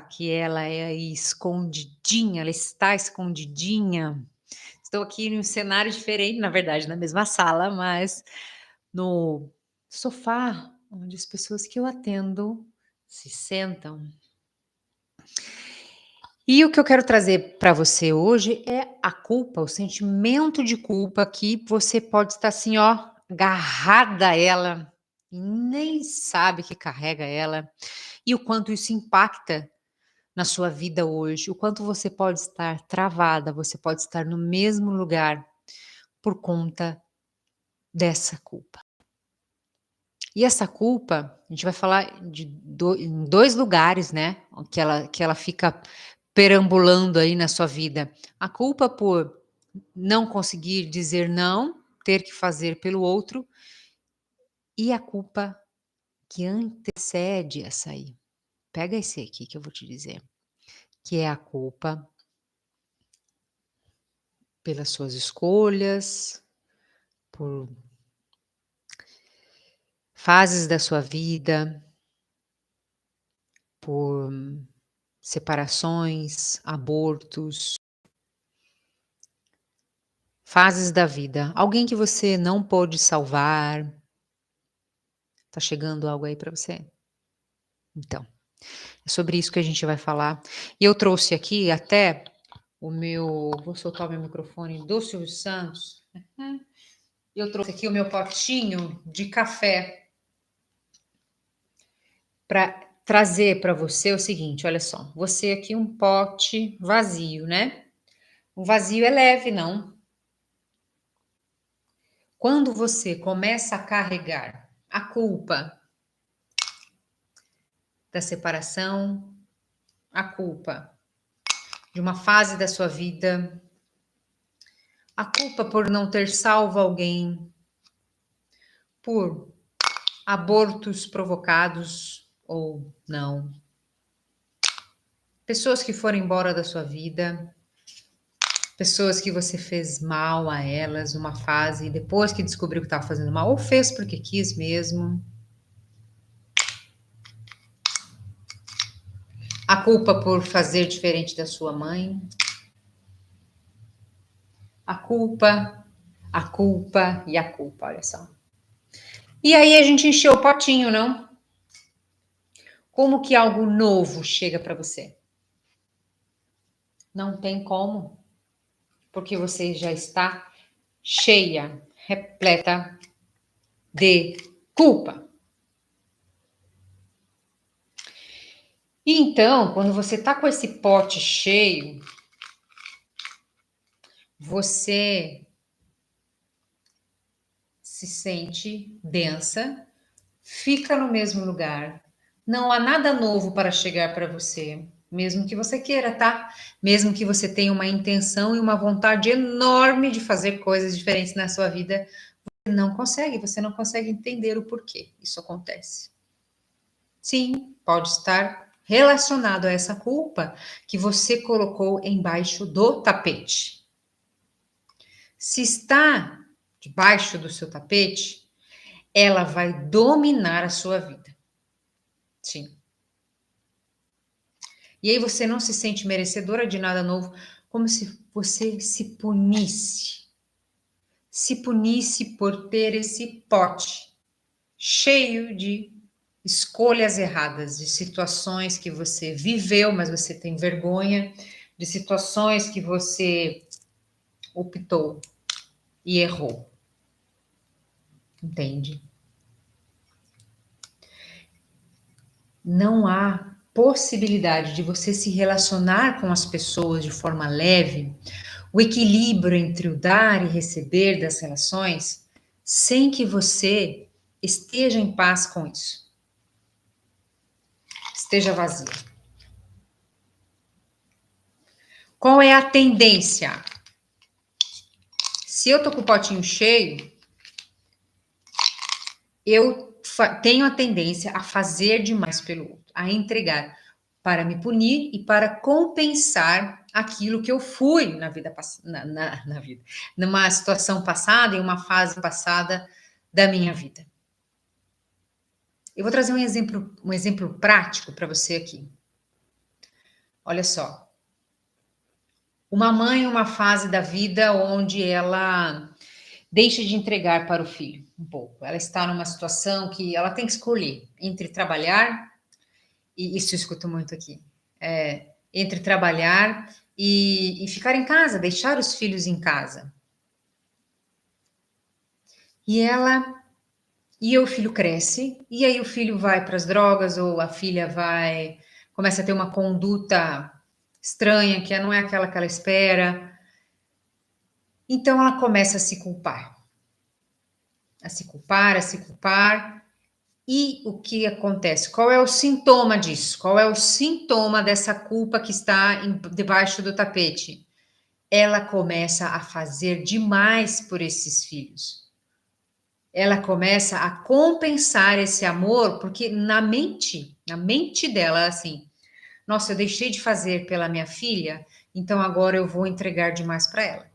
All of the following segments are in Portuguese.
que ela é aí escondidinha, ela está escondidinha. Estou aqui em um cenário diferente, na verdade, na mesma sala, mas no sofá onde as pessoas que eu atendo se sentam. E o que eu quero trazer para você hoje é a culpa, o sentimento de culpa que você pode estar assim, ó, agarrada a ela e nem sabe que carrega ela, e o quanto isso impacta na sua vida hoje, o quanto você pode estar travada, você pode estar no mesmo lugar por conta dessa culpa. E essa culpa, a gente vai falar em 2 lugares, né, que ela fica perambulando aí na sua vida. A culpa por não conseguir dizer não, ter que fazer pelo outro, e a culpa que antecede essa aí. Pega esse aqui que eu vou te dizer, que é a culpa pelas suas escolhas, por fases da sua vida, por separações, abortos, fases da vida. Alguém que você não pôde salvar. Tá chegando algo aí para você? Então, é sobre isso que a gente vai falar. E eu trouxe aqui até vou soltar o meu microfone do Silvio Santos. Eu trouxe aqui o meu potinho de café para trazer para você o seguinte, olha só, você aqui um pote vazio, né? O vazio é leve, não? Quando você começa a carregar a culpa da separação, a culpa de uma fase da sua vida, a culpa por não ter salvo alguém, por abortos provocados ou não, pessoas que foram embora da sua vida, pessoas que você fez mal a elas numa fase e depois que descobriu que estava fazendo mal, ou fez porque quis mesmo. A culpa por fazer diferente da sua mãe. A culpa, a culpa e a culpa, olha só. E aí a gente encheu o potinho, não? Como que algo novo chega para você? Não tem como, porque você já está cheia, repleta de culpa. E então, quando você está com esse pote cheio, você se sente densa, fica no mesmo lugar, não há nada novo para chegar para você, mesmo que você queira, tá? Mesmo que você tenha uma intenção e uma vontade enorme de fazer coisas diferentes na sua vida, você não consegue entender o porquê isso acontece. Sim, pode estar relacionado a essa culpa que você colocou embaixo do tapete. Se está debaixo do seu tapete, ela vai dominar a sua vida. Sim. E aí você não se sente merecedora de nada novo, como se você se punisse. Se punisse por ter esse pote cheio de escolhas erradas, de situações que você viveu, mas você tem vergonha, de situações que você optou e errou. Entende? Não há possibilidade de você se relacionar com as pessoas de forma leve, o equilíbrio entre o dar e receber das relações, sem que você esteja em paz com isso. Esteja vazio. Qual é a tendência? Se eu tô com o potinho cheio, eu tenho a tendência a fazer demais pelo outro, a entregar para me punir e para compensar aquilo que eu fui na vida na vida, numa situação passada, em uma fase passada da minha vida. Eu vou trazer um exemplo prático para você aqui. Olha só, uma mãe, uma fase da vida onde ela deixa de entregar para o filho um pouco. Ela está numa situação que ela tem que escolher entre trabalhar, e isso eu escuto muito aqui, entre trabalhar e ficar em casa, deixar os filhos em casa. E ela e o filho cresce, e aí o filho vai para as drogas, ou a filha vai, começa a ter uma conduta estranha, que não é aquela que ela espera. Então ela começa a se culpar, a se culpar, a se culpar. E o que acontece? Qual é o sintoma disso? Qual é o sintoma dessa culpa que está debaixo do tapete? Ela começa a fazer demais por esses filhos. Ela começa a compensar esse amor, porque na mente dela, assim, nossa, eu deixei de fazer pela minha filha, então agora eu vou entregar demais para ela.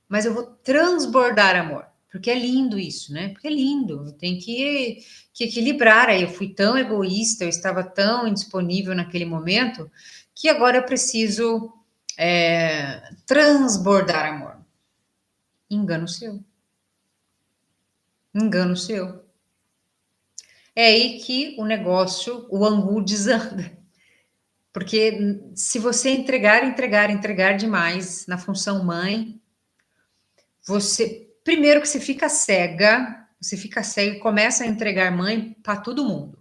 Mas eu vou transbordar amor, porque é lindo isso, né? Porque é lindo, tem que equilibrar. Aí eu fui tão egoísta, eu estava tão indisponível naquele momento, que agora eu preciso transbordar amor. Engano seu. Engano seu. É aí que o negócio, o angu desanda. Porque se você entregar demais na função mãe, primeiro que você fica cega e começa a entregar mãe para todo mundo.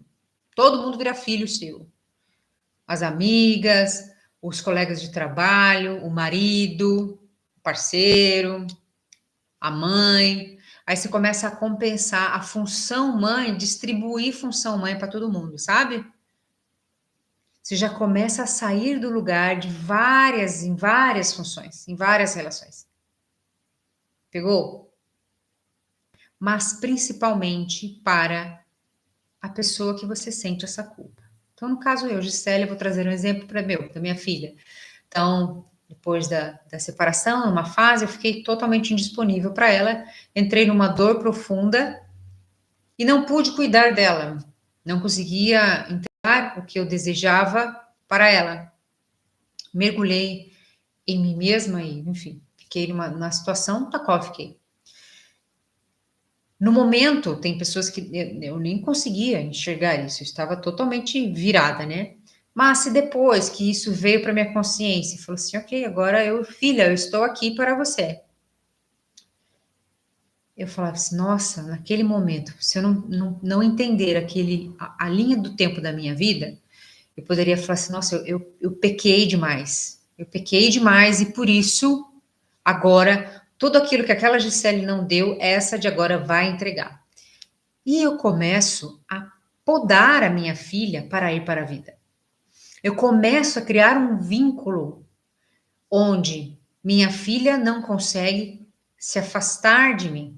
Todo mundo vira filho seu. As amigas, os colegas de trabalho, o marido, o parceiro, a mãe. Aí você começa a compensar a função mãe, distribuir função mãe para todo mundo, sabe? Você já começa a sair do lugar em várias funções, em várias relações. Pegou? Mas principalmente para a pessoa que você sente essa culpa. Então, no caso eu, Gisele, eu vou trazer um exemplo da minha filha. Então, depois da separação, numa fase, eu fiquei totalmente indisponível para ela, entrei numa dor profunda e não pude cuidar dela. Não conseguia entregar o que eu desejava para ela. Mergulhei em mim mesma e, enfim, fiquei numa situação na qual eu fiquei. No momento, tem pessoas que eu nem conseguia enxergar isso, eu estava totalmente virada, né? Mas se depois que isso veio para minha consciência, falou assim, ok, agora filha, eu estou aqui para você. Eu falava assim, nossa, naquele momento, se eu não entender a linha do tempo da minha vida, eu poderia falar assim, nossa, eu pequei demais. Eu pequei demais e por isso, agora, tudo aquilo que aquela Gisele não deu, essa de agora vai entregar. E eu começo a podar a minha filha para ir para a vida. Eu começo a criar um vínculo onde minha filha não consegue se afastar de mim,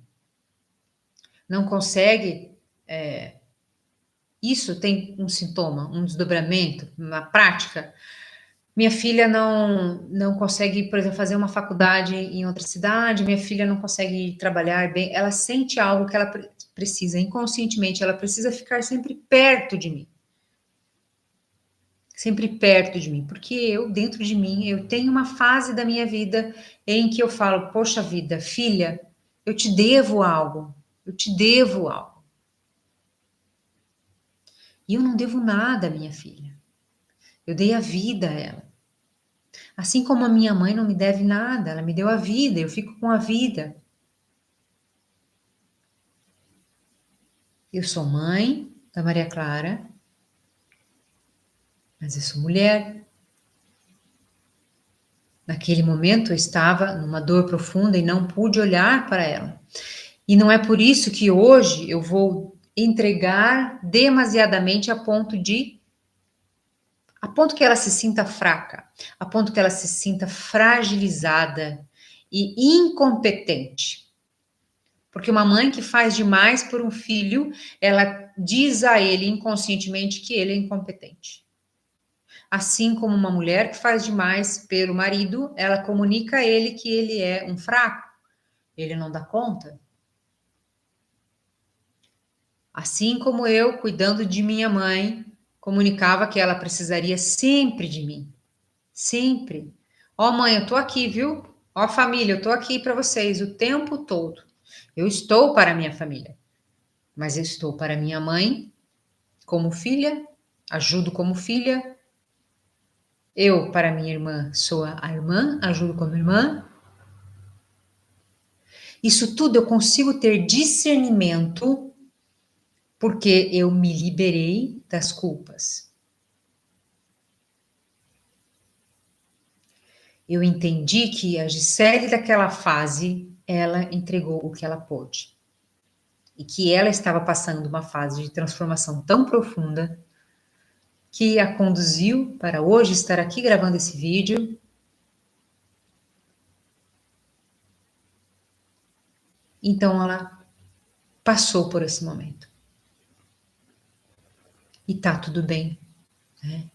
não consegue. Isso tem um sintoma, um desdobramento na prática. Minha filha não consegue, por exemplo, fazer uma faculdade em outra cidade, minha filha não consegue trabalhar bem, ela sente algo que ela precisa, inconscientemente, ela precisa ficar sempre perto de mim. Sempre perto de mim, porque eu, dentro de mim, eu tenho uma fase da minha vida em que eu falo, poxa vida, filha, eu te devo algo, eu te devo algo. E eu não devo nada à minha filha. Eu dei a vida a ela. Assim como a minha mãe não me deve nada, ela me deu a vida, eu fico com a vida. Eu sou mãe da Maria Clara, mas eu sou mulher. Naquele momento eu estava numa dor profunda e não pude olhar para ela. E não é por isso que hoje eu vou entregar demasiadamente a ponto que ela se sinta fraca, a ponto que ela se sinta fragilizada e incompetente. Porque uma mãe que faz demais por um filho, ela diz a ele inconscientemente que ele é incompetente. Assim como uma mulher que faz demais pelo marido, ela comunica a ele que ele é um fraco, ele não dá conta. Assim como eu, cuidando de minha mãe, comunicava que ela precisaria sempre de mim. Sempre. Ó, mãe, eu tô aqui, viu? Ó, família, eu tô aqui para vocês o tempo todo. Eu estou para a minha família, mas eu estou para minha mãe como filha, ajudo como filha. Eu para minha irmã sou a irmã, ajudo como irmã. Isso tudo eu consigo ter discernimento porque eu me liberei das culpas. Eu entendi que a Gisele daquela fase, ela entregou o que ela pôde. E que ela estava passando uma fase de transformação tão profunda que a conduziu para hoje estar aqui gravando esse vídeo. Então ela passou por esse momento. E tá tudo bem, né?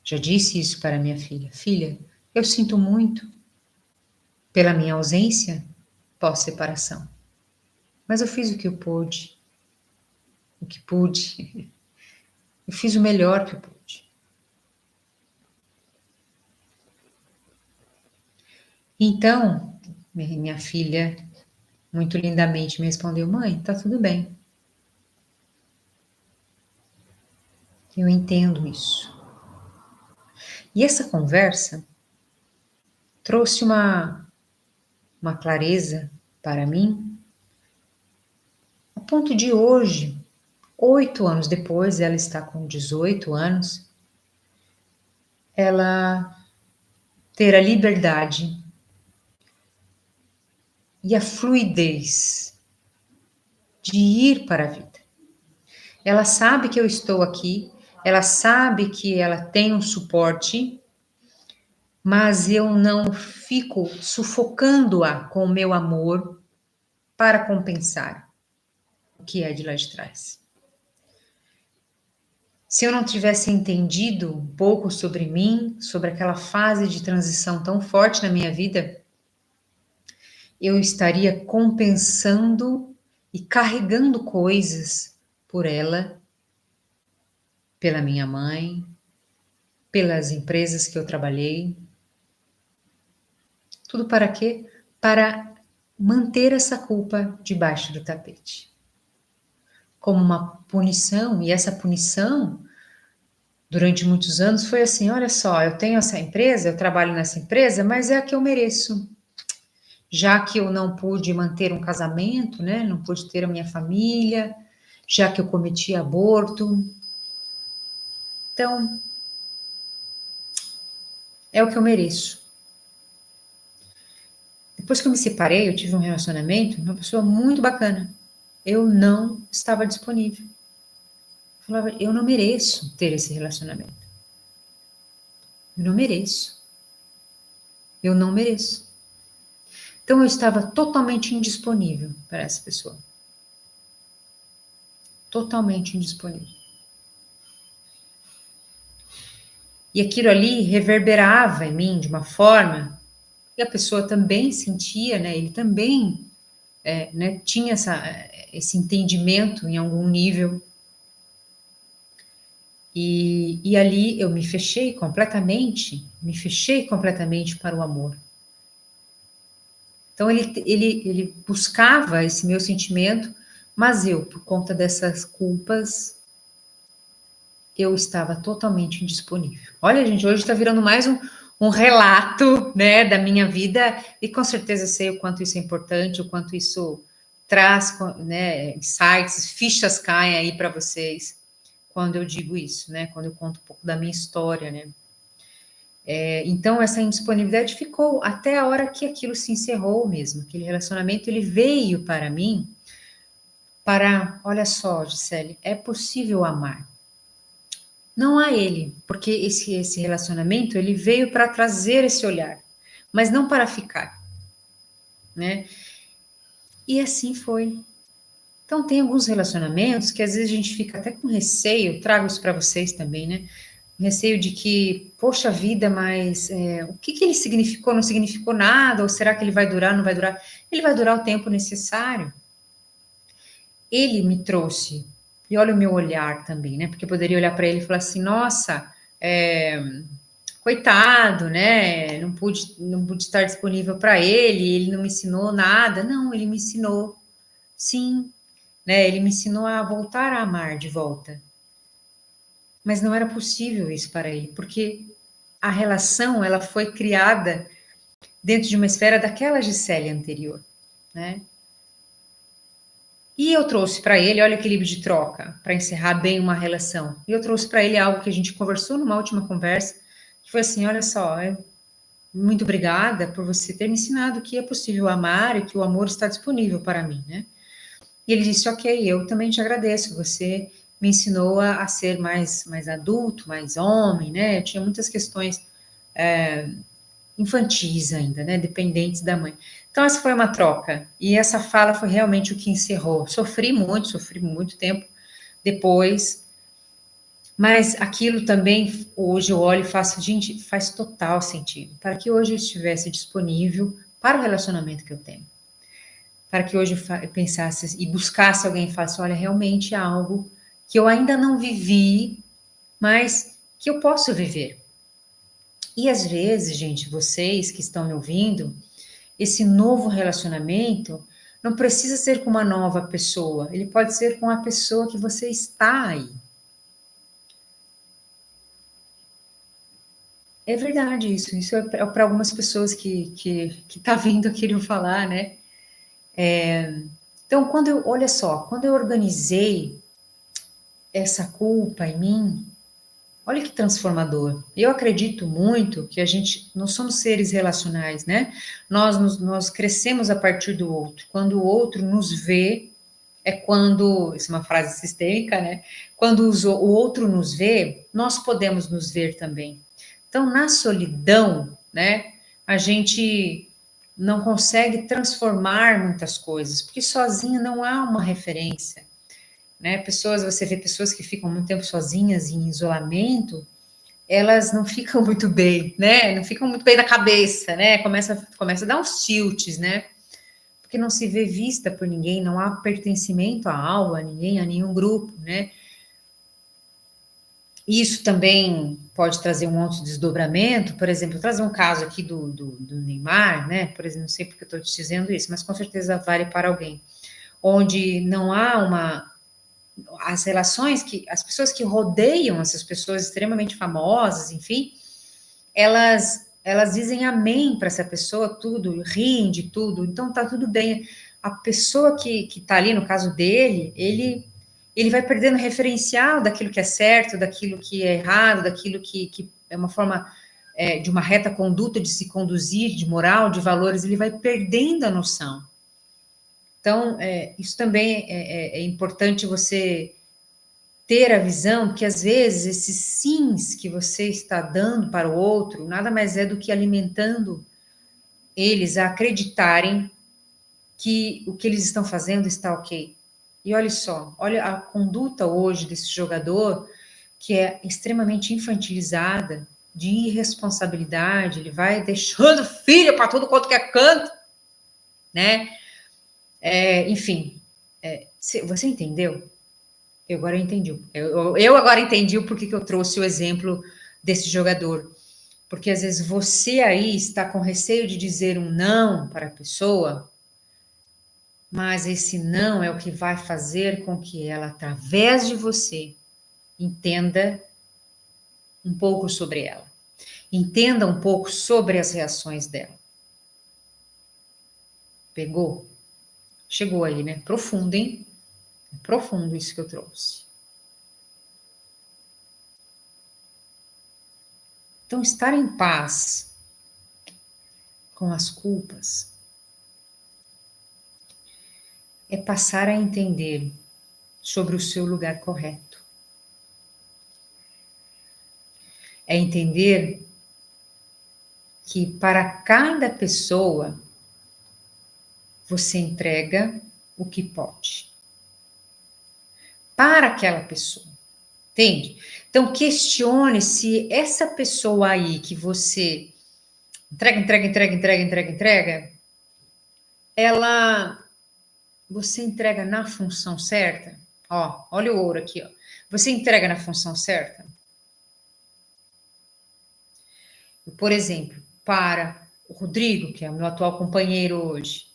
Já disse isso para minha filha. Filha, eu sinto muito pela minha ausência pós-separação. Mas eu fiz o que eu pude. O que pude. Eu fiz o melhor que eu pude. Então, minha filha muito lindamente me respondeu: mãe, tá tudo bem. Eu entendo isso. E essa conversa trouxe uma clareza para mim, a ponto de hoje, 8 anos depois, ela está com 18 anos, ela ter a liberdade e a fluidez de ir para a vida. Ela sabe que eu estou aqui, ela sabe que ela tem um suporte, mas eu não fico sufocando-a com o meu amor para compensar o que é de lá de trás. Se eu não tivesse entendido um pouco sobre mim, sobre aquela fase de transição tão forte na minha vida, eu estaria compensando e carregando coisas por ela, pela minha mãe, pelas empresas que eu trabalhei. Tudo para quê? Para manter essa culpa debaixo do tapete. Como uma punição, e essa punição, durante muitos anos, foi assim: olha só, eu tenho essa empresa, eu trabalho nessa empresa, mas é a que eu mereço. Já que eu não pude manter um casamento, né? Não pude ter a minha família, já que eu cometi aborto. Então, é o que eu mereço. Depois que eu me separei, eu tive um relacionamento, uma pessoa muito bacana. Eu não estava disponível. Eu falava, eu não mereço ter esse relacionamento. Eu não mereço. Eu não mereço. Então eu estava totalmente indisponível para essa pessoa. Totalmente indisponível. E aquilo ali reverberava em mim de uma forma que a pessoa também sentia, né? Ele também né, tinha esse entendimento em algum nível. E ali eu me fechei completamente para o amor. Então ele buscava esse meu sentimento, mas eu, por conta dessas culpas, eu estava totalmente indisponível. Olha, gente, hoje está virando mais um relato, né, da minha vida, e com certeza sei o quanto isso é importante, o quanto isso traz, né, insights, fichas caem aí para vocês quando eu digo isso, né, quando eu conto um pouco da minha história, né. Então essa indisponibilidade ficou até a hora que aquilo se encerrou mesmo, aquele relacionamento ele veio para mim para, olha só, Gisele, é possível amar. Não a ele, porque esse relacionamento ele veio para trazer esse olhar, mas não para ficar, né? E assim foi. Então tem alguns relacionamentos que às vezes a gente fica até com receio, trago isso para vocês também, né? Receio de que, poxa vida, mas o que ele significou? Não significou nada? Ou será que ele vai durar? Não vai durar? Ele vai durar o tempo necessário. Ele me trouxe, e olha o meu olhar também, né? Porque eu poderia olhar para ele e falar assim: nossa, coitado, né? Não pude estar disponível para ele não me ensinou nada. Não, ele me ensinou, sim, né? Ele me ensinou a voltar a amar de volta. Mas não era possível isso para ele, porque a relação ela foi criada dentro de uma esfera daquela Gisele anterior, né? E eu trouxe para ele, olha o equilíbrio de troca, para encerrar bem uma relação. E eu trouxe para ele algo que a gente conversou numa última conversa, que foi assim, olha só, muito obrigada por você ter me ensinado que é possível amar e que o amor está disponível para mim, né? E ele disse, ok, eu também te agradeço, você me ensinou a ser mais adulto, mais homem, né? Eu tinha muitas questões infantis ainda, né? Dependentes da mãe. Então, essa foi uma troca. E essa fala foi realmente o que encerrou. Sofri muito tempo depois, mas aquilo também, hoje eu olho e faço, gente, faz total sentido. Para que hoje eu estivesse disponível para o relacionamento que eu tenho. Para que hoje eu pensasse e buscasse alguém e falasse, olha, realmente é algo que eu ainda não vivi, mas que eu posso viver. E às vezes, gente, vocês que estão me ouvindo, esse novo relacionamento não precisa ser com uma nova pessoa, ele pode ser com a pessoa que você está aí. É verdade isso. Isso é para algumas pessoas que tá vindo queriam falar, né? Então, olha só, quando eu organizei essa culpa em mim, olha que transformador. Eu acredito muito que nós somos seres relacionais, né? Nós crescemos a partir do outro. Quando o outro nos vê, isso é uma frase sistêmica, né? Quando o outro nos vê, nós podemos nos ver também. Então, na solidão, né, a gente não consegue transformar muitas coisas, porque sozinho não há uma referência, né? Você vê pessoas que ficam muito tempo sozinhas em isolamento, elas não ficam muito bem, né? Não ficam muito bem na cabeça, né? Começa a dar uns tilts, né? Porque não se vê vista por ninguém, não há pertencimento a algo, a ninguém, a nenhum grupo, né? Isso também pode trazer um outro desdobramento, por exemplo, trazer um caso aqui do Neymar, né? Por exemplo, não sei porque eu estou te dizendo isso, mas com certeza vale para alguém, onde não há as relações as pessoas que rodeiam essas pessoas extremamente famosas, enfim, elas dizem amém para essa pessoa, tudo, riem de tudo, então tá tudo bem. A pessoa que tá ali, no caso dele, ele vai perdendo referencial daquilo que é certo, daquilo que é errado, daquilo que é uma forma de uma reta conduta de se conduzir, de moral, de valores, ele vai perdendo a noção. Então, isso também é importante você ter a visão que às vezes esses sims que você está dando para o outro nada mais é do que alimentando eles a acreditarem que o que eles estão fazendo está ok. E olha só, olha a conduta hoje desse jogador que é extremamente infantilizada, de irresponsabilidade, ele vai deixando filho para todo quanto que é canto, né? Enfim, você entendeu? Eu agora entendi. Eu agora entendi o porquê que eu trouxe o exemplo desse jogador. Porque às vezes você aí está com receio de dizer um não para a pessoa, mas esse não é o que vai fazer com que ela, através de você, entenda um pouco sobre ela. Entenda um pouco sobre as reações dela. Pegou? Chegou aí, né? Profundo, hein? É profundo isso que eu trouxe. Então, estar em paz com as culpas é passar a entender sobre o seu lugar correto. É entender que para cada pessoa você entrega o que pode. Para aquela pessoa. Entende? Então questione se essa pessoa aí que você entrega, você entrega na função certa? Ó, olha o ouro aqui, ó. Você entrega na função certa? Por exemplo, para o Rodrigo, que é o meu atual companheiro hoje.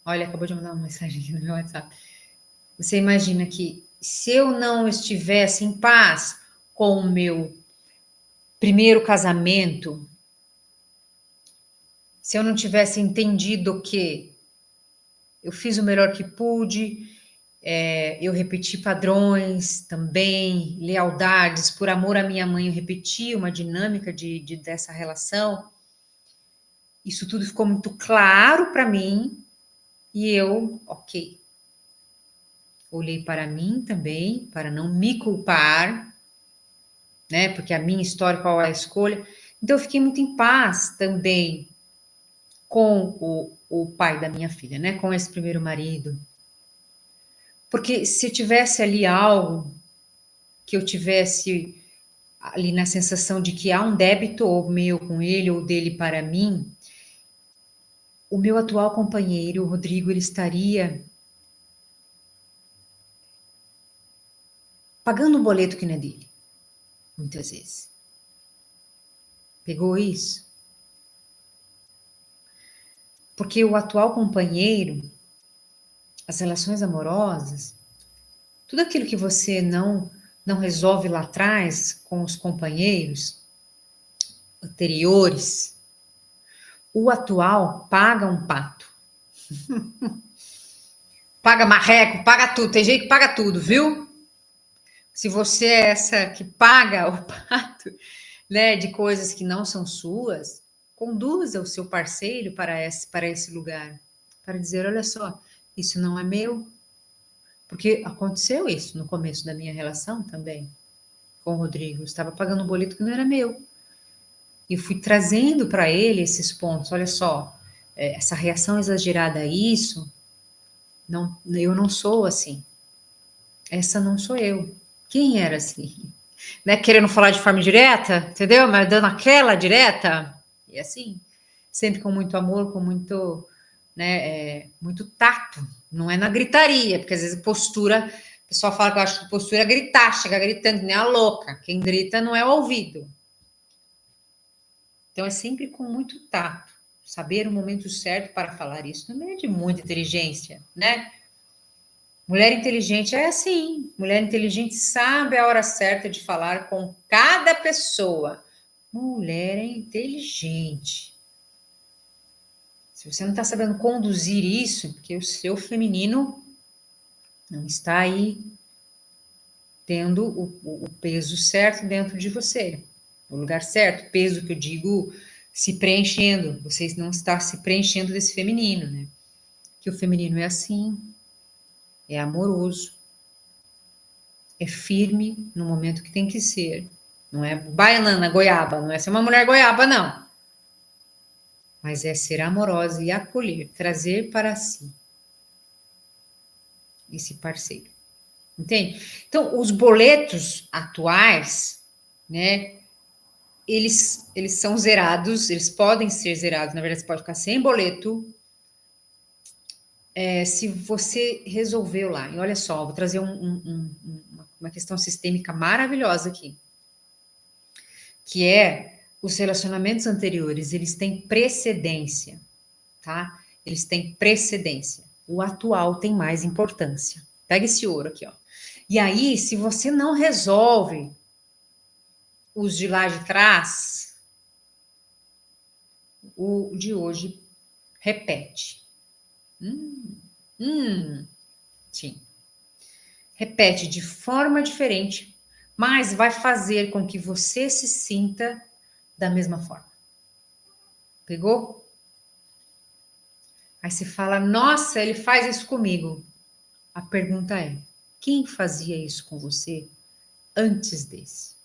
Olha, acabou de mandar uma mensagem aqui no meu WhatsApp. Você imagina que se eu não estivesse em paz com o meu primeiro casamento, se eu não tivesse entendido que eu fiz o melhor que pude, eu repeti padrões também, lealdades, por amor à minha mãe, eu repeti uma dinâmica dessa relação. Isso tudo ficou muito claro para mim e eu, ok, olhei para mim também, para não me culpar, né? Porque a minha história, qual é a escolha. Então, eu fiquei muito em paz também com o pai da minha filha, né? Com esse primeiro marido. Porque se tivesse ali algo que eu tivesse ali na sensação de que há um débito ou meu com ele ou dele para mim, o meu atual companheiro, o Rodrigo, ele estaria pagando um boleto que não é dele, muitas vezes. Pegou isso? Porque o atual companheiro, as relações amorosas, tudo aquilo que você não resolve lá atrás com os companheiros anteriores, o atual paga um pato. Paga marreco, paga tudo. Tem gente que paga tudo, viu? Se você é essa que paga o pato, né, de coisas que não são suas, conduza o seu parceiro para esse lugar, para dizer, olha só, isso não é meu. Porque aconteceu isso no começo da minha relação também com o Rodrigo. Eu estava pagando um boleto que não era meu. E fui trazendo para ele esses pontos. Olha só, essa reação exagerada a isso, não, eu não sou assim. Essa não sou eu. Quem era assim? Né? Querendo falar de forma direta, entendeu? Mas dando aquela direta. E assim, sempre com muito amor, com muito, né, muito tato. Não é na gritaria, porque às vezes postura, o pessoal fala que eu acho que postura é gritar, chega gritando, nem a louca. Quem grita não é o ouvido. Então é sempre com muito tato. Saber o momento certo para falar isso também é de muita inteligência, né? Mulher inteligente é assim. Mulher inteligente sabe a hora certa de falar com cada pessoa. Mulher é inteligente. Se você não está sabendo conduzir isso, porque o seu feminino não está aí tendo o peso certo dentro de você, o lugar certo, peso que eu digo se preenchendo, você não está se preenchendo desse feminino, né? Que o feminino é assim, é amoroso, é firme no momento que tem que ser, não é baiana, goiaba, não é ser uma mulher goiaba, não, mas é ser amorosa e acolher, trazer para si esse parceiro. Entende? Então, os boletos atuais, né, eles são zerados, eles podem ser zerados, na verdade, você pode ficar sem boleto, se você resolveu lá. E olha só, vou trazer uma questão sistêmica maravilhosa aqui, que é os relacionamentos anteriores, eles têm precedência, tá? Eles têm precedência. O atual tem mais importância. Pega esse ouro aqui, ó. E aí, se você não resolve os de lá de trás, o de hoje repete. Sim. Repete de forma diferente, mas vai fazer com que você se sinta da mesma forma. Pegou? Aí você fala, nossa, ele faz isso comigo. A pergunta é, quem fazia isso com você antes desse?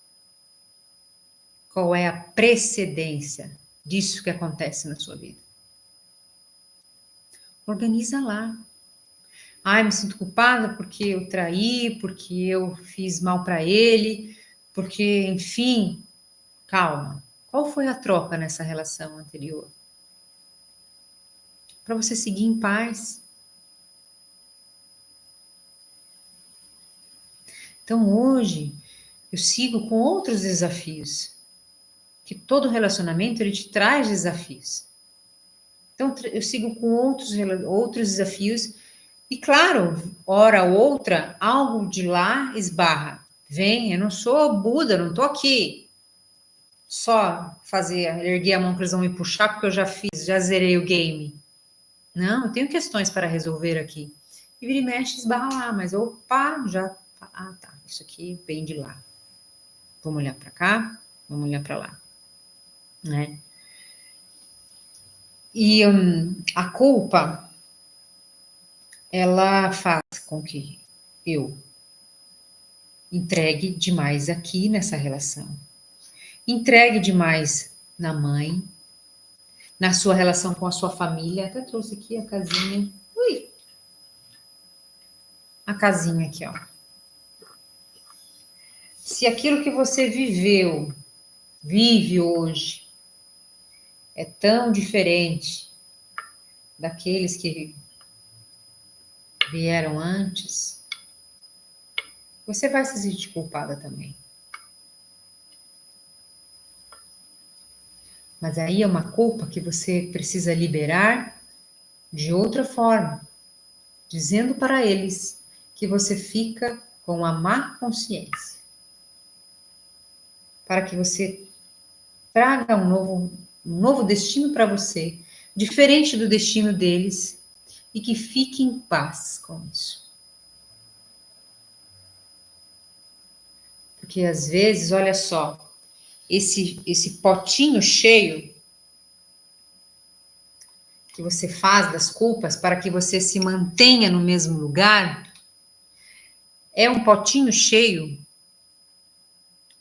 Qual é a precedência disso que acontece na sua vida? Organiza lá. Ai, me sinto culpada porque eu traí, porque eu fiz mal para ele, porque, enfim, calma. Qual foi a troca nessa relação anterior? Para você seguir em paz. Então, hoje, eu sigo com outros desafios. que todo relacionamento ele te traz desafios. Então, eu sigo com outros desafios. E, claro, hora ou outra, algo de lá esbarra. Vem, eu não sou Buda, não estou aqui. Só erguer a mão que eles vão me puxar, porque eu já zerei o game. Não, eu tenho questões para resolver aqui. E vira e mexe, esbarra lá, mas opa, tá, isso aqui vem de lá. Vamos olhar para cá, vamos olhar para lá. Né? E a culpa, ela faz com que eu entregue demais aqui nessa relação. Entregue demais na mãe, na sua relação com a sua família. Até trouxe aqui a casinha. Ui! A casinha aqui, ó. Se aquilo que você vive hoje, é tão diferente daqueles que vieram antes, você vai se sentir culpada também. Mas aí é uma culpa que você precisa liberar de outra forma, dizendo para eles que você fica com a má consciência, para que você traga um novo destino para você, diferente do destino deles, e que fique em paz com isso. Porque às vezes, olha só, esse potinho cheio que você faz das culpas para que você se mantenha no mesmo lugar, é um potinho cheio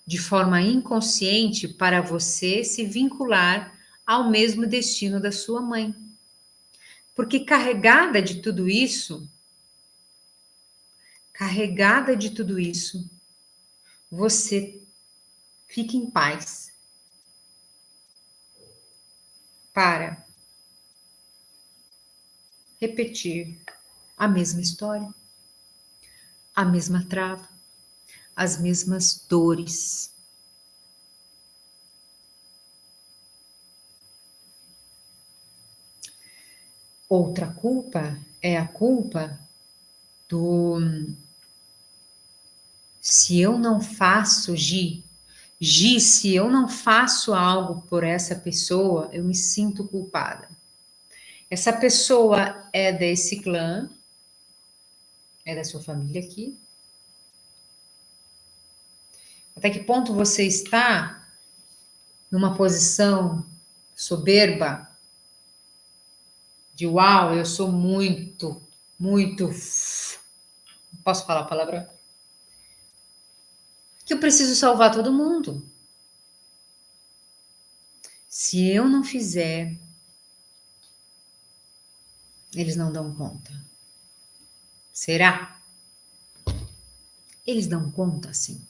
de forma inconsciente para você se vincular ao mesmo destino da sua mãe. Porque carregada de tudo isso, você fica em paz para repetir a mesma história, a mesma trava, as mesmas dores. Outra culpa é a culpa do se eu não faço, Gi, se eu não faço algo por essa pessoa, eu me sinto culpada. Essa pessoa é desse clã, é da sua família aqui. Até que ponto você está numa posição soberba de uau, eu sou muito, posso falar a palavra? Que eu preciso salvar todo mundo. Se eu não fizer, eles não dão conta. Será? Eles dão conta, sim.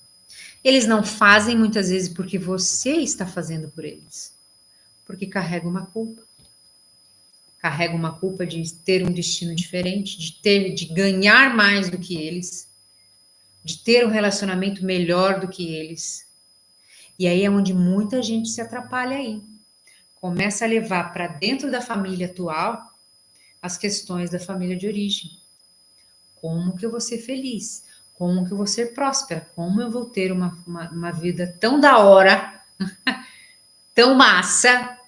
Eles não fazem muitas vezes porque você está fazendo por eles. Porque carrega uma culpa. Carrega uma culpa de ter um destino diferente, de ganhar mais do que eles, de ter um relacionamento melhor do que eles. E aí é onde muita gente se atrapalha aí. Começa a levar para dentro da família atual as questões da família de origem. Como que eu vou ser feliz? Como que eu vou ser próspera? Como eu vou ter uma vida tão da hora, tão massa,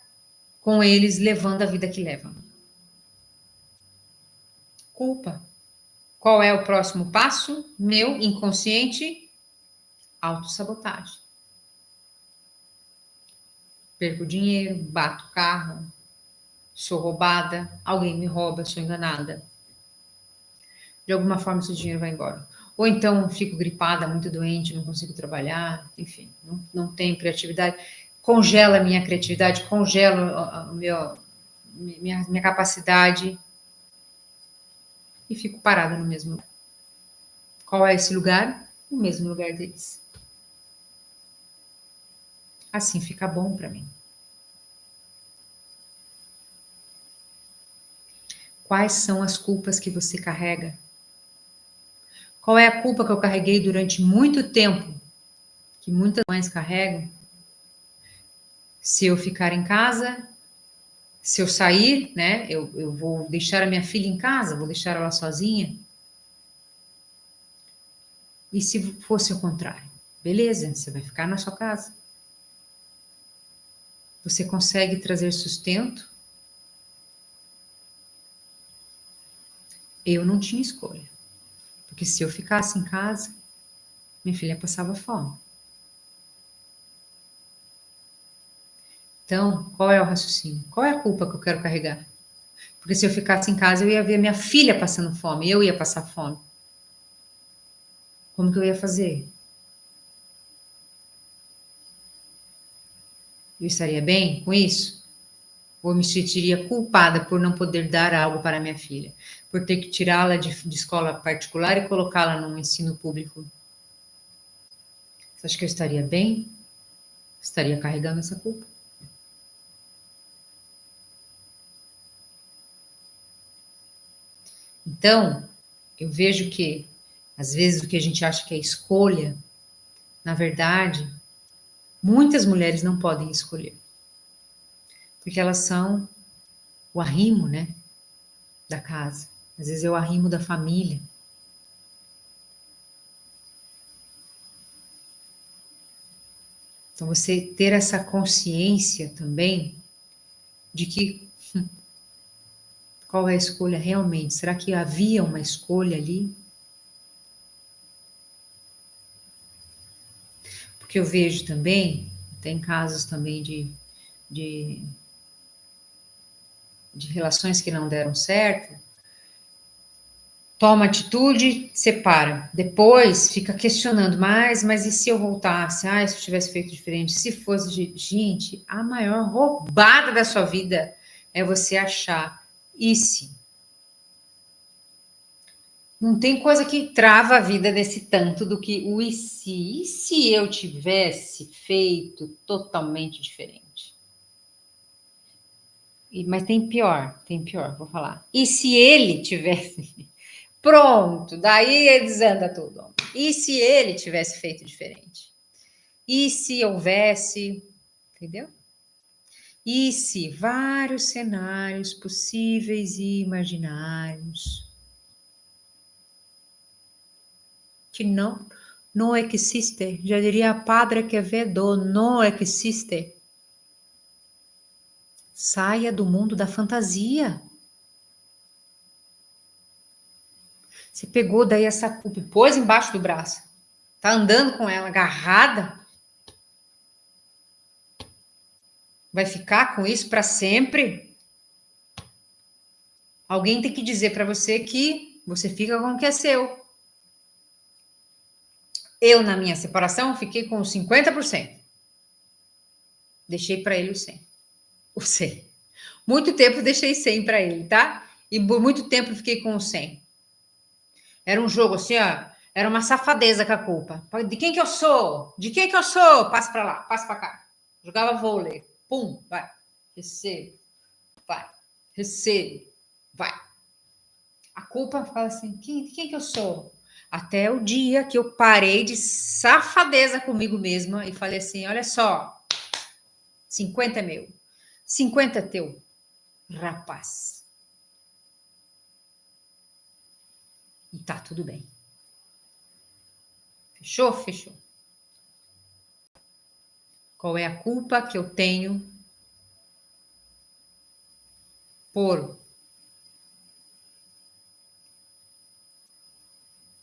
com eles levando a vida que levam? Culpa. Qual é o próximo passo? Meu inconsciente, autossabotagem. Perco dinheiro, bato o carro, sou roubada, alguém me rouba, sou enganada. De alguma forma, esse dinheiro vai embora. Ou então fico gripada, muito doente, não consigo trabalhar, enfim, não tenho criatividade. Congela a minha criatividade, congela minha capacidade e fico parada no mesmo lugar. Qual é esse lugar? O mesmo lugar deles. Assim fica bom para mim. Quais são as culpas que você carrega? Qual é a culpa que eu carreguei durante muito tempo, que muitas mães carregam? Se eu ficar em casa, se eu sair, né? Eu vou deixar a minha filha em casa, vou deixar ela sozinha. E se fosse o contrário? Beleza, você vai ficar na sua casa. Você consegue trazer sustento? Eu não tinha escolha. Porque se eu ficasse em casa, minha filha passava fome. Então, qual é o raciocínio? Qual é a culpa que eu quero carregar? Porque se eu ficasse em casa, eu ia ver minha filha passando fome, eu ia passar fome. Como que eu ia fazer? Eu estaria bem com isso? Ou me sentiria culpada por não poder dar algo para minha filha? Por ter que tirá-la de escola particular e colocá-la num ensino público? Você acha que eu estaria bem? Estaria carregando essa culpa? Então, eu vejo que, às vezes, o que a gente acha que é escolha, na verdade, muitas mulheres não podem escolher. Porque elas são o arrimo, né, da casa. Às vezes é o arrimo da família. Então, você ter essa consciência também de que qual é a escolha realmente? Será que havia uma escolha ali? Porque eu vejo também, tem casos também de, de relações que não deram certo, toma atitude, separa. Depois fica questionando, mas e se eu voltasse? Ah, se eu tivesse feito diferente? Se fosse. Gente, a maior roubada da sua vida é você achar. E se? Não tem coisa que trava a vida desse tanto do que o e se? E se eu tivesse feito totalmente diferente? Mas tem pior, vou falar. E se ele tivesse. Pronto, daí desanda tudo. E se ele tivesse feito diferente? E se houvesse, entendeu? E se vários cenários possíveis e imaginários que não existe. Já diria Padre Quevedo, não existe. Saia do mundo da fantasia. Você pegou daí essa culpa e pôs embaixo do braço. Tá andando com ela agarrada? Vai ficar com isso para sempre? Alguém tem que dizer para você que você fica com o que é seu. Eu, na minha separação, fiquei com 50%. Deixei para ele o 100. O 100. Muito tempo deixei 100 para ele, tá? E por muito tempo fiquei com o 100. Era um jogo assim, ó. Era uma safadeza com a culpa. De quem que eu sou? De quem que eu sou? Passa para lá, passa para cá. Jogava vôlei. Pum, vai. Recebo. Vai. Recebo. Vai. A culpa fala assim, quem que eu sou? Até o dia que eu parei de safadeza comigo mesma e falei assim, olha só, 50 é meu, 50 é teu, rapaz. E tá tudo bem. Fechou? Fechou. Qual é a culpa que eu tenho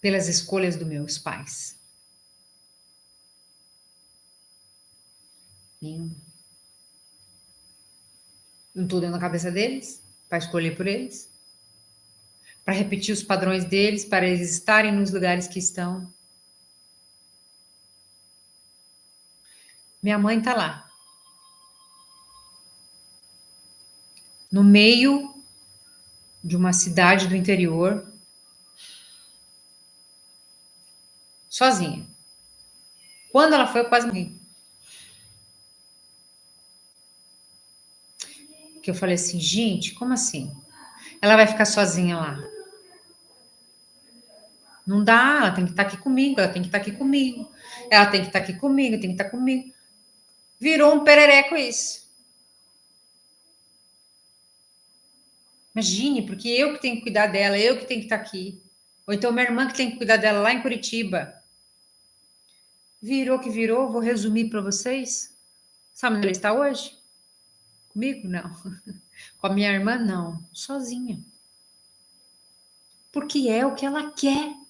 pelas escolhas dos meus pais? Nenhuma. Não estou dentro da cabeça deles para escolher por eles, para repetir os padrões deles, para eles estarem nos lugares que estão. Minha mãe está lá, no meio de uma cidade do interior, sozinha. Quando ela foi, eu quase morri. Que eu falei assim, gente, como assim? Ela vai ficar sozinha lá? Não dá, ela tem que estar aqui comigo, ela tem que estar aqui comigo, ela tem que estar aqui comigo, tem que estar comigo. Virou um perereco isso. Imagine, porque eu que tenho que cuidar dela, eu que tenho que estar aqui. Ou então minha irmã que tem que cuidar dela lá em Curitiba. Virou que virou, vou resumir para vocês. Sabe onde ela está hoje? Comigo? Não. Com a minha irmã? Não. Sozinha. Porque é o que ela quer.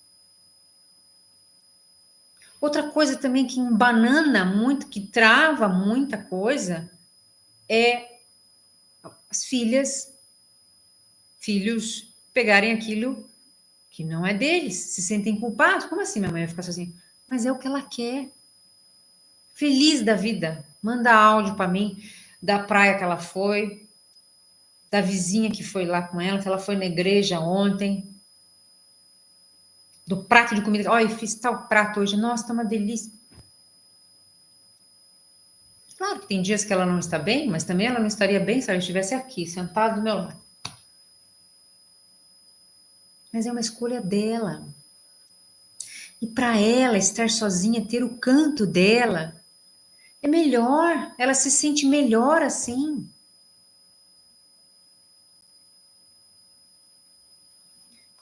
Outra coisa também que embanana muito, que trava muita coisa, é as filhos pegarem aquilo que não é deles, se sentem culpados. Como assim minha mãe vai ficar sozinha? Mas é o que ela quer. Feliz da vida. Manda áudio para mim da praia que ela foi, da vizinha que foi lá com ela, que ela foi na igreja ontem, do prato de comida. Olha, fiz tal prato hoje. Nossa, tá uma delícia. Claro que tem dias que ela não está bem, mas também ela não estaria bem se ela estivesse aqui, sentada do meu lado. Mas é uma escolha dela. E para ela estar sozinha, ter o canto dela, é melhor. Ela se sente melhor assim.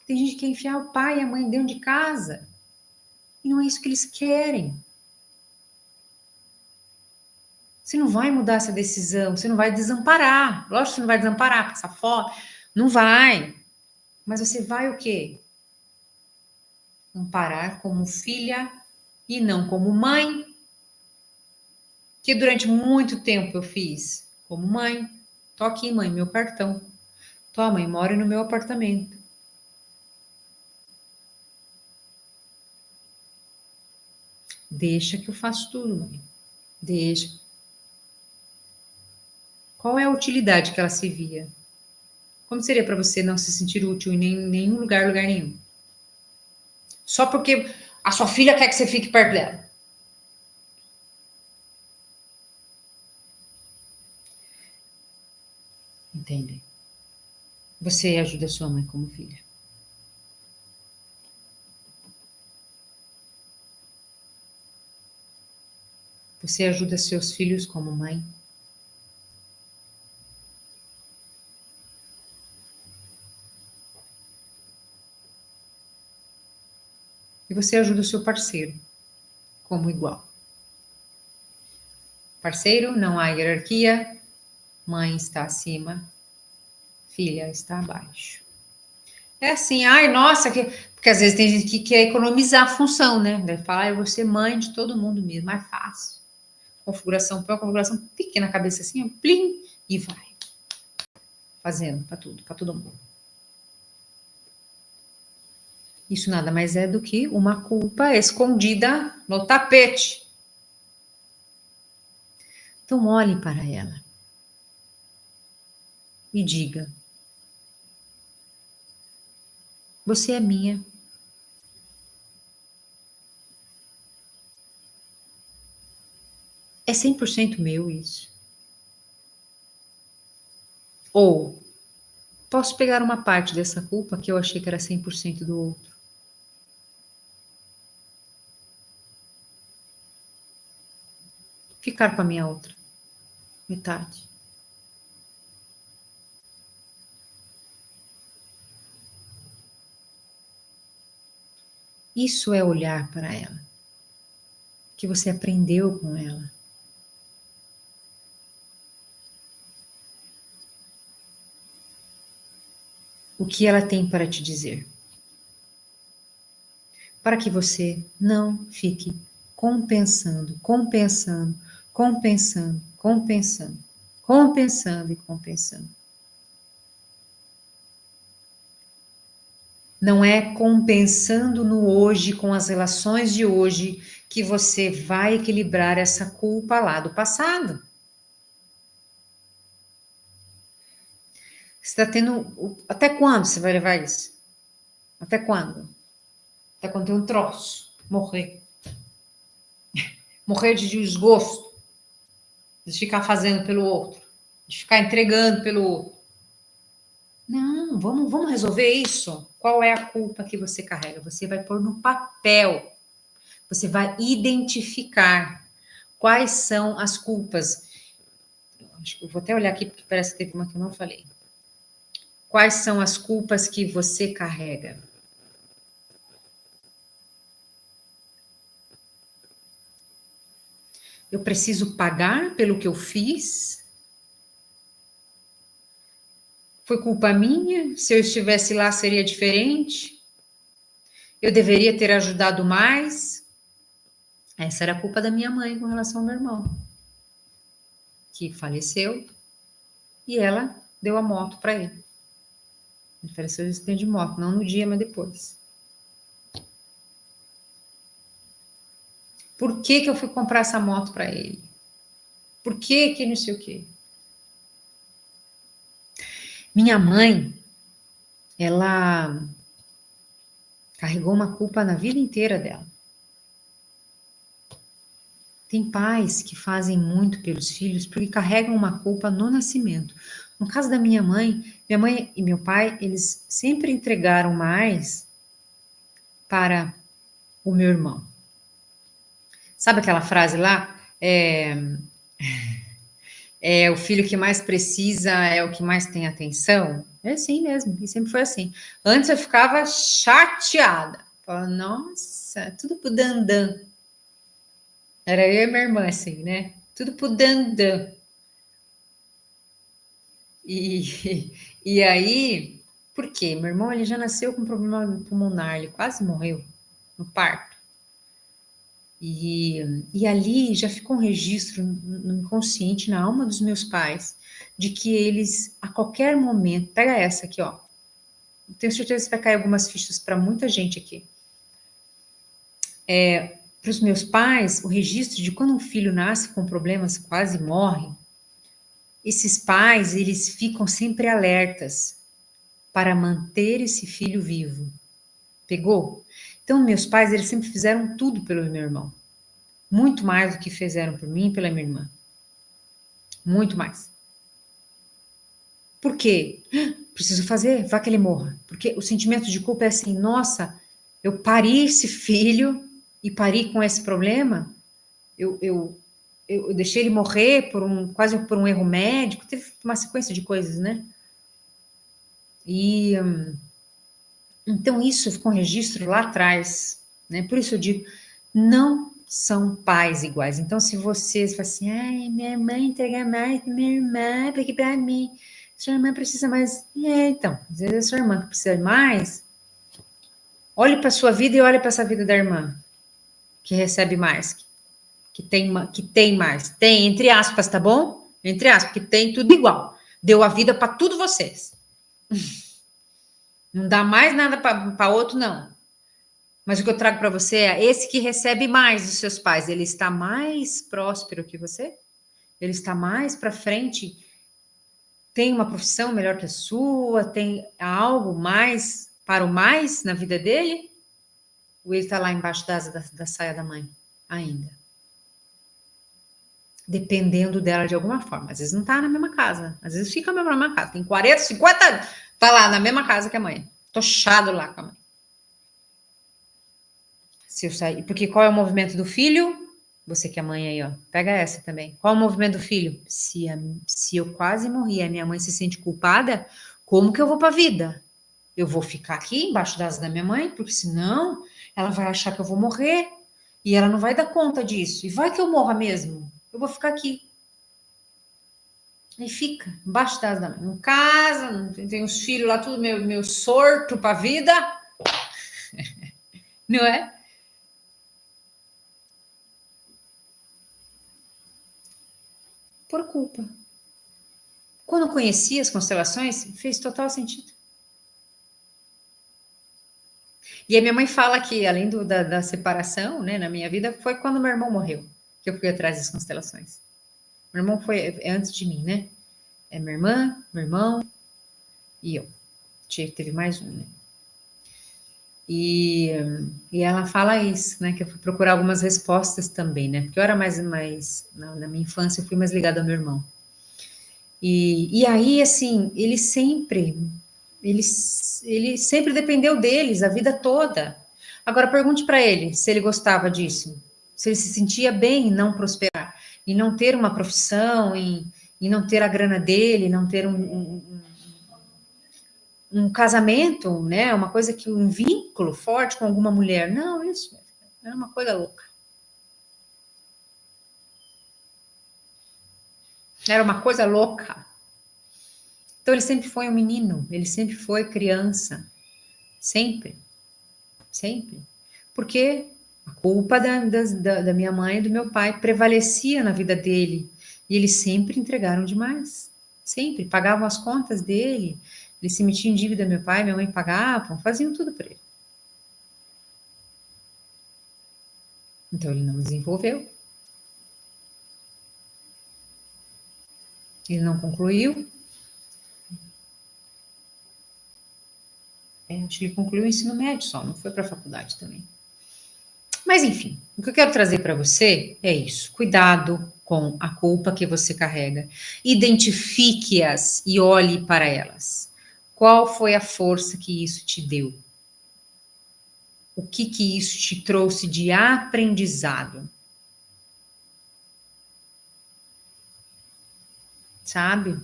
Tem gente que quer enfiar o pai e a mãe dentro de casa. E não é isso que eles querem. Você não vai mudar essa decisão, você não vai desamparar. Lógico que você não vai desamparar, passar fora. Não vai. Mas você vai o quê? Amparar como filha e não como mãe. Que durante muito tempo eu fiz como mãe. Tô aqui, mãe, meu cartão. Toma, mãe, mora no meu apartamento. Deixa que eu faço tudo, mãe. Deixa. Qual é a utilidade que ela se via? Como seria para você não se sentir útil em nenhum lugar nenhum? Só porque a sua filha quer que você fique perto dela. Entende? Você ajuda a sua mãe como filha. Você ajuda seus filhos como mãe. E você ajuda o seu parceiro como igual. Parceiro, não há hierarquia. Mãe está acima, filha está abaixo. É assim, ai, nossa, porque às vezes tem gente que quer economizar a função, né? Fala, eu vou ser mãe de todo mundo mesmo, mais fácil. Configuração, põe uma configuração pequena na cabeça assim, plim, e vai. Fazendo para todo mundo. Isso nada mais é do que uma culpa escondida no tapete. Então olhe para ela e diga: você é minha. É 100% meu isso. Ou posso pegar uma parte dessa culpa que eu achei que era 100% do outro. Ficar com a minha outra metade. Isso é olhar para ela, que você aprendeu com ela. O que ela tem para te dizer. Para que você não fique compensando e compensando. Não é compensando no hoje, com as relações de hoje, que você vai equilibrar essa culpa lá do passado. Você está tendo. Até quando você vai levar isso? Até quando? Até quando tem um troço. Morrer. Morrer de desgosto. De ficar fazendo pelo outro. De ficar entregando pelo outro. Não, vamos resolver isso. Qual é a culpa que você carrega? Você vai pôr no papel. Você vai identificar Quais são as culpas? Acho que eu vou até olhar aqui, porque parece que teve uma que eu não falei. Quais são as culpas que você carrega? Eu preciso pagar pelo que eu fiz? Foi culpa minha? Se eu estivesse lá, seria diferente? Eu deveria ter ajudado mais? Essa era a culpa da minha mãe com relação ao meu irmão, que faleceu, e ela deu a moto para ele. Ele faleceu de acidente de moto, não no dia, mas depois. Por que eu fui comprar essa moto para ele? Por que não sei o quê? Minha mãe, ela carregou uma culpa na vida inteira dela. Tem pais que fazem muito pelos filhos porque carregam uma culpa no nascimento. No caso da minha mãe e meu pai, eles sempre entregaram mais para o meu irmão. Sabe aquela frase lá? O filho que mais precisa é o que mais tem atenção? É assim mesmo, e sempre foi assim. Antes eu ficava chateada. Falava, nossa, tudo pro dandan. Era eu e minha irmã, assim, né? Tudo pro dandan. E aí, por quê? Meu irmão, ele já nasceu com problema pulmonar, ele quase morreu no parto. E ali já ficou um registro no inconsciente, na alma dos meus pais, de que eles, a qualquer momento, pega essa aqui, ó. Tenho certeza que vai cair algumas fichas para muita gente aqui. Para os meus pais, o registro de quando um filho nasce com problemas, quase morre, esses pais, eles ficam sempre alertas para manter esse filho vivo. Pegou? Então, meus pais, eles sempre fizeram tudo pelo meu irmão. Muito mais do que fizeram por mim e pela minha irmã. Muito mais. Por quê? Preciso fazer, vá que ele morra. Porque o sentimento de culpa é assim, nossa, eu pari esse filho e pari com esse problema, eu deixei ele morrer quase por um erro médico, teve uma sequência de coisas, né? E então isso ficou um registro lá atrás, né? Por isso eu digo, não são pais iguais. Então, se vocês falam assim, ai, minha mãe entrega mais para minha irmã, porque para mim, sua irmã precisa mais. Então, às vezes a sua irmã que precisa mais, olhe para a sua vida e olhe para essa vida da irmã, que recebe mais, que tem mais. Tem, entre aspas, tá bom? Entre aspas, que tem tudo igual. Deu a vida para tudo vocês. Não dá mais nada para outro, não. Mas o que eu trago para você é esse que recebe mais dos seus pais, ele está mais próspero que você? Ele está mais para frente? Tem uma profissão melhor que a sua? Tem algo mais para o mais na vida dele? Ou ele está lá embaixo da saia da mãe ainda? Dependendo dela de alguma forma. Às vezes não está na mesma casa. Às vezes fica na mesma casa. Tem 40, 50 anos. Está lá na mesma casa que a mãe. Tochado lá com a mãe. Se eu sair, porque qual é o movimento do filho? Você que é mãe aí, ó, pega essa também. Qual é o movimento do filho? Se eu quase morri e a minha mãe se sente culpada, como que eu vou para a vida? Eu vou ficar aqui embaixo da asa da minha mãe, porque senão ela vai achar que eu vou morrer e ela não vai dar conta disso. E vai que eu morra mesmo. Eu vou ficar aqui. Aí fica embaixo da asa da mãe. Não casa, não tem os filhos lá, tudo meu sorto para a vida. Não é? Por culpa. Quando eu conheci as constelações, fez total sentido. E a minha mãe fala que, além da separação, né, na minha vida, foi quando meu irmão morreu, que eu fui atrás das constelações. Meu irmão foi antes de mim, né? É minha irmã, meu irmão e eu. Teve mais um, né? E ela fala isso, né? Que eu fui procurar algumas respostas também, né? Porque eu era mais na minha infância, eu fui mais ligada ao meu irmão. E aí, assim, ele sempre dependeu deles a vida toda. Agora, pergunte para ele se ele gostava disso, se ele se sentia bem em não prosperar. em não ter uma profissão, em não ter a grana dele, não ter um casamento, né? Uma coisa que um vínculo forte com alguma mulher. Não, isso era uma coisa louca. Era uma coisa louca. Então ele sempre foi um menino, ele sempre foi criança, sempre, sempre. Porque a culpa da minha mãe e do meu pai prevalecia na vida dele. E eles sempre entregaram demais. Sempre. Pagavam as contas dele. Ele se metia em dívida, meu pai e minha mãe pagavam, faziam tudo por ele. Então ele não desenvolveu. Ele não concluiu. Acho que ele concluiu o ensino médio só, não foi para a faculdade também. Mas enfim, o que eu quero trazer para você é isso. Cuidado com a culpa que você carrega. Identifique-as e olhe para elas. Qual foi a força que isso te deu? O que isso te trouxe de aprendizado? Sabe?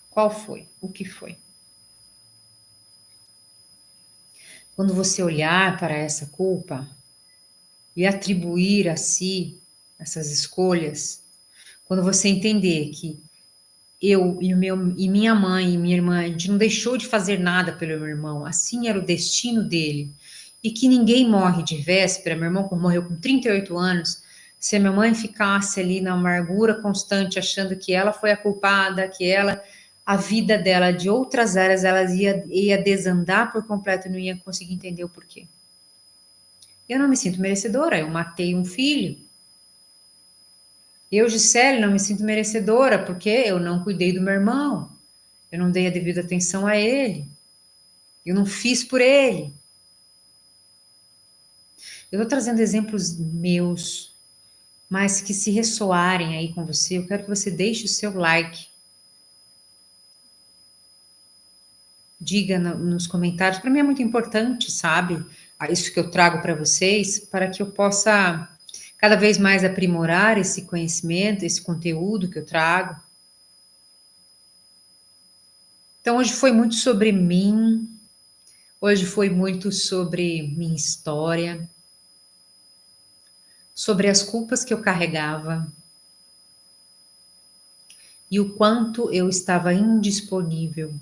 Qual foi? O que foi? Quando você olhar para essa culpa e atribuir a si essas escolhas, quando você entender que eu e minha mãe e minha irmã, a gente não deixou de fazer nada pelo meu irmão, assim era o destino dele, e que ninguém morre de véspera, meu irmão morreu com 38 anos, se a minha mãe ficasse ali na amargura constante, achando que ela foi a culpada, que ela, a vida dela de outras áreas, ela ia desandar por completo e não ia conseguir entender o porquê. Eu não me sinto merecedora, eu matei um filho. Eu, Gisele, não me sinto merecedora porque eu não cuidei do meu irmão, eu não dei a devida atenção a ele, eu não fiz por ele. Eu estou trazendo exemplos meus, mas que se ressoarem aí com você, eu quero que você deixe o seu like. Diga nos comentários, para mim é muito importante, sabe? Isso que eu trago para vocês, para que eu possa cada vez mais aprimorar esse conhecimento, esse conteúdo que eu trago. Então, hoje foi muito sobre mim, hoje foi muito sobre minha história, sobre as culpas que eu carregava e o quanto eu estava indisponível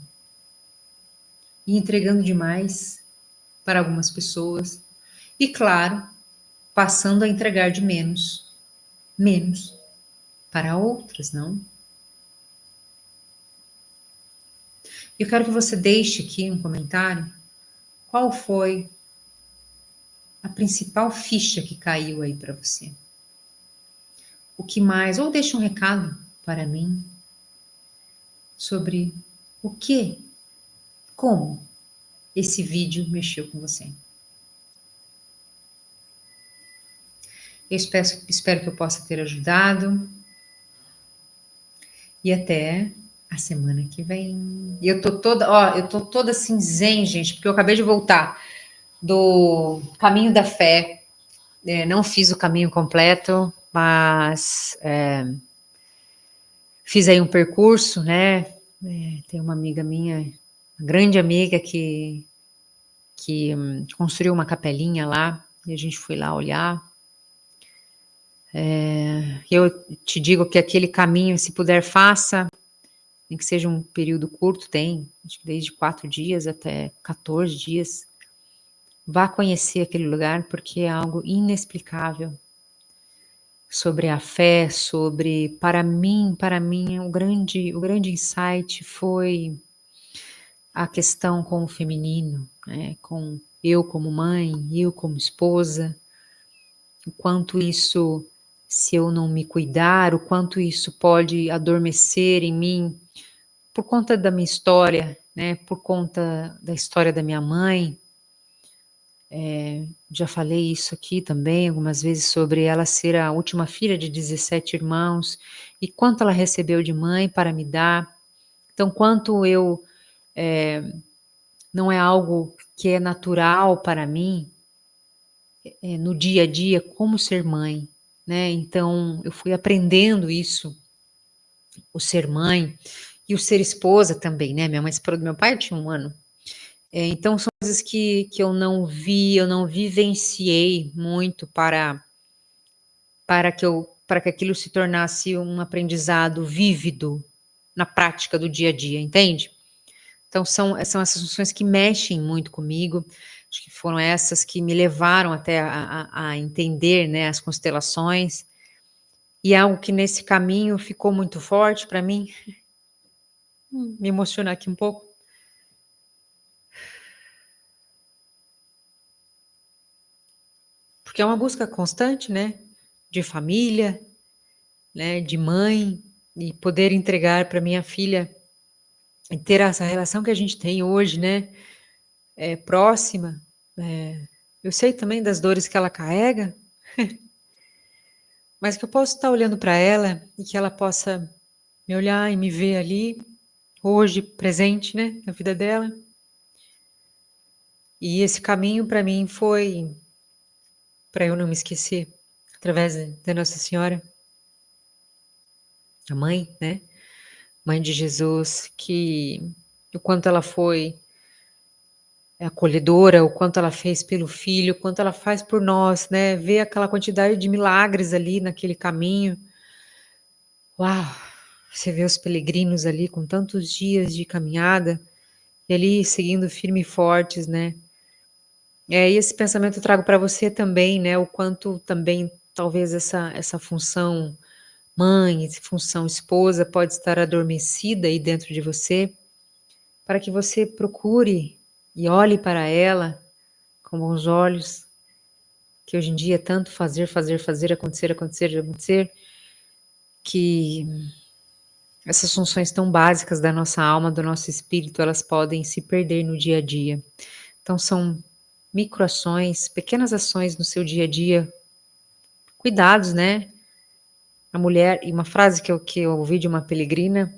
e entregando demais para algumas pessoas e, claro, passando a entregar de menos para outras, não? Eu quero que você deixe aqui um comentário qual foi a principal ficha que caiu aí para você. O que mais? Ou deixe um recado para mim sobre o que, como esse vídeo mexeu com você. Eu espero que eu possa ter ajudado. E até a semana que vem. E eu tô toda assim zen, gente, porque eu acabei de voltar do caminho da fé. Não fiz o caminho completo, mas fiz aí um percurso, né? Tem uma amiga minha, uma grande amiga que construiu uma capelinha lá e a gente foi lá olhar. Eu te digo que aquele caminho, se puder, faça, nem que seja um período curto, tem, acho que desde 4 dias até 14 dias. Vá conhecer aquele lugar porque é algo inexplicável sobre a fé, para mim, o grande insight foi a questão com o feminino, né? Com eu como mãe, eu como esposa, o quanto isso, se eu não me cuidar, o quanto isso pode adormecer em mim por conta da minha história, né? Por conta da história da minha mãe. Já falei isso aqui também algumas vezes sobre ela ser a última filha de 17 irmãos e quanto ela recebeu de mãe para me dar. Então, quanto eu não é algo que é natural para mim no dia a dia como ser mãe. né? Então eu fui aprendendo isso, o ser mãe e o ser esposa também, né? Minha mãe separou do meu pai, eu tinha 1 ano. Então são coisas que eu não vi, eu não vivenciei muito para que aquilo se tornasse um aprendizado vívido na prática do dia a dia, entende? Então são essas funções que mexem muito comigo, acho que foram essas que me levaram até a entender, né, as constelações, e algo que nesse caminho ficou muito forte para mim, me emocionar aqui um pouco, porque é uma busca constante, né, de família, né, de mãe, e poder entregar para minha filha e ter essa relação que a gente tem hoje, né, próxima. Eu sei também das dores que ela carrega, mas que eu posso estar olhando para ela e que ela possa me olhar e me ver ali, hoje, presente, né, na vida dela. E esse caminho para mim foi para eu não me esquecer, através da Nossa Senhora, a mãe, né, mãe de Jesus, que o quanto ela foi acolhedora, o quanto ela fez pelo filho, o quanto ela faz por nós, né, ver aquela quantidade de milagres ali naquele caminho. Uau! Você vê os peregrinos ali com tantos dias de caminhada, e ali seguindo firme e fortes, né. E esse pensamento eu trago para você também, né, o quanto também talvez essa função mãe, essa função esposa pode estar adormecida aí dentro de você, para que você procure e olhe para ela com bons olhos, que hoje em dia é tanto fazer, fazer, fazer, acontecer, acontecer, acontecer, que essas funções tão básicas da nossa alma, do nosso espírito, elas podem se perder no dia a dia. Então são microações, pequenas ações no seu dia a dia, cuidados, né? A mulher, e uma frase que eu ouvi de uma peregrina,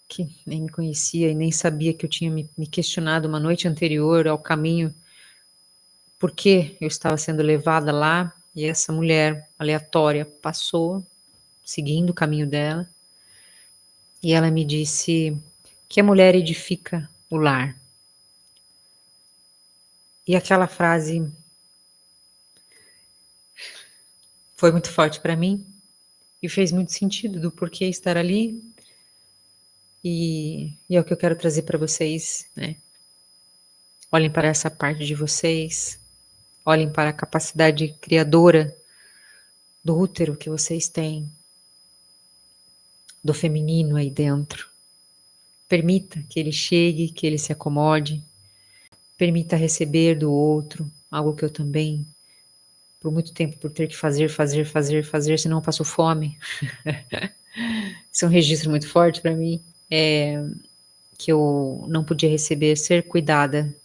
que nem me conhecia e nem sabia que eu tinha me questionado uma noite anterior ao caminho, por que eu estava sendo levada lá, e essa mulher aleatória passou, seguindo o caminho dela, e ela me disse que a mulher edifica o lar. E aquela frase foi muito forte para mim e fez muito sentido do porquê estar ali. E é o que eu quero trazer para vocês, né? Olhem para essa parte de vocês, olhem para a capacidade criadora do útero que vocês têm, do feminino aí dentro. Permita que ele chegue, que ele se acomode, permita receber do outro, algo que eu também, por muito tempo, por ter que fazer, fazer, fazer, fazer, senão eu passo fome. Isso é um registro muito forte para mim, que eu não podia receber, ser cuidada,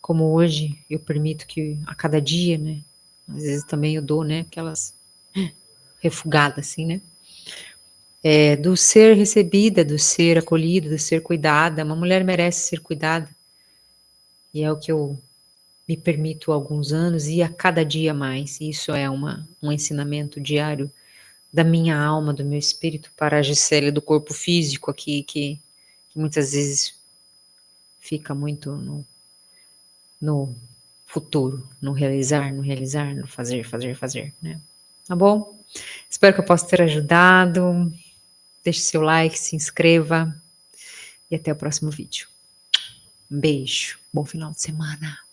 como hoje eu permito que a cada dia, né, às vezes também eu dou, né, aquelas refugadas assim, né, do ser recebida, do ser acolhida, do ser cuidada. Uma mulher merece ser cuidada, e é o que eu me permito há alguns anos e a cada dia mais. Isso é um ensinamento diário da minha alma, do meu espírito para a Gisele do corpo físico aqui, que muitas vezes fica muito no futuro, no realizar, no realizar, no fazer, fazer, fazer, né? Tá bom? Espero que eu possa ter ajudado. Deixe seu like, se inscreva e até o próximo vídeo. Um beijo, bom final de semana.